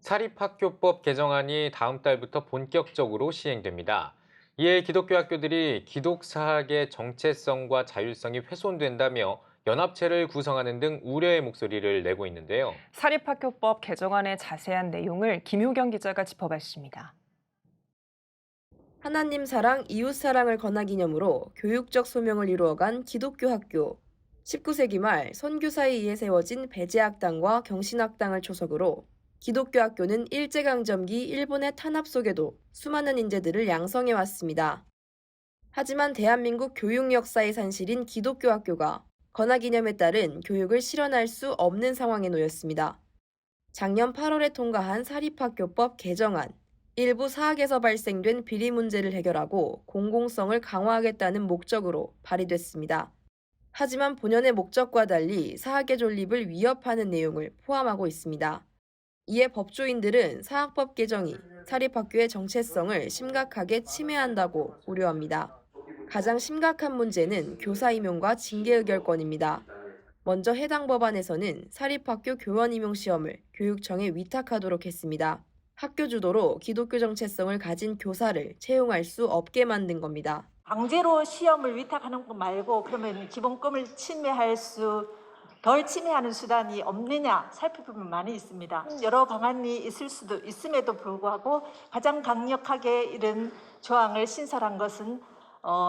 사립학교법 개정안이 다음 달부터 본격적으로 시행됩니다. 이에 기독교 학교들이 기독사학의 정체성과 자율성이 훼손된다며 연합체를 구성하는 등 우려의 목소리를 내고 있는데요. 사립학교법 개정안의 자세한 내용을 김효경 기자가 짚어봤습니다. 하나님 사랑, 이웃 사랑을 권하기념으로 교육적 소명을 이루어간 기독교 학교. 19세기 말 선교사에 의해 세워진 배제학당과 경신학당을 초석으로 기독교 학교는 일제강점기 일본의 탄압 속에도 수많은 인재들을 양성해 왔습니다. 하지만 대한민국 교육 역사의 산실인 기독교 학교가 권하기념에 따른 교육을 실현할 수 없는 상황에 놓였습니다. 작년 8월에 통과한 사립학교법 개정안. 일부 사학에서 발생된 비리 문제를 해결하고 공공성을 강화하겠다는 목적으로 발의됐습니다. 하지만 본연의 목적과 달리 사학의 존립을 위협하는 내용을 포함하고 있습니다. 이에 법조인들은 사학법 개정이 사립학교의 정체성을 심각하게 침해한다고 우려합니다. 가장 심각한 문제는 교사 임용과 징계 의결권입니다. 먼저 해당 법안에서는 사립학교 교원 임용 시험을 교육청에 위탁하도록 했습니다. 학교 주도로 기독교 정체성을 가진 교사를 채용할 수 없게 만든 겁니다. 강제로 시험을 위탁하는 것 말고 그러면 기본권을 덜 침해하는 수단이 없느냐 살펴보면 많이 있습니다. 여러 방안이 있을 수도 있음에도 불구하고 가장 강력하게 이런 조항을 신설한 것은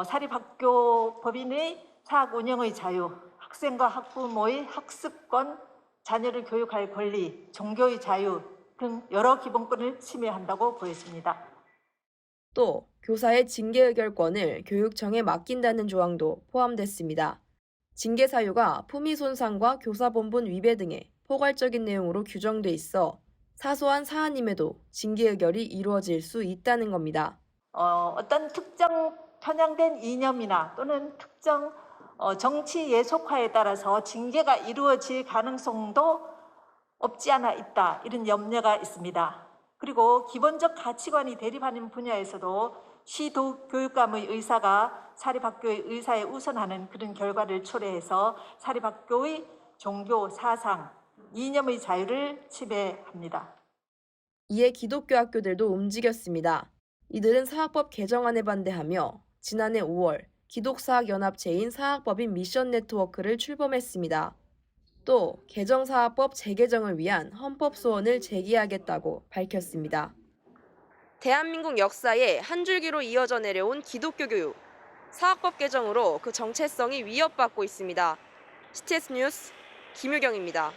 사립학교 법인의 사학 운영의 자유, 학생과 학부모의 학습권, 자녀를 교육할 권리, 종교의 자유 등 여러 기본권을 침해한다고 보여집니다. 또 교사의 징계 의결권을 교육청에 맡긴다는 조항도 포함됐습니다. 징계 사유가 품위 손상과 교사 본분 위배 등의 포괄적인 내용으로 규정돼 있어 사소한 사안임에도 징계 의결이 이루어질 수 있다는 겁니다. 어떤 특정 편향된 이념이나 또는 특정 정치 예속화에 따라서 징계가 이루어질 가능성도 없지 않아 있다. 이런 염려가 있습니다. 그리고 기본적 가치관이 대립하는 분야에서도 시도교육감의 의사가 사립학교의 의사에 우선하는 그런 결과를 초래해서 사립학교의 종교, 사상, 이념의 자유를 침해합니다. 이에 기독교 학교들도 움직였습니다. 이들은 사학법 개정안에 반대하며 지난해 5월 기독사학연합체인 사학법인 미션 네트워크를 출범했습니다. 또 개정사학법 재개정을 위한 헌법소원을 제기하겠다고 밝혔습니다. 대한민국 역사에 한 줄기로 이어져 내려온 기독교 교육. 사학법 개정으로 그 정체성이 위협받고 있습니다. CTS 뉴스 김유경입니다.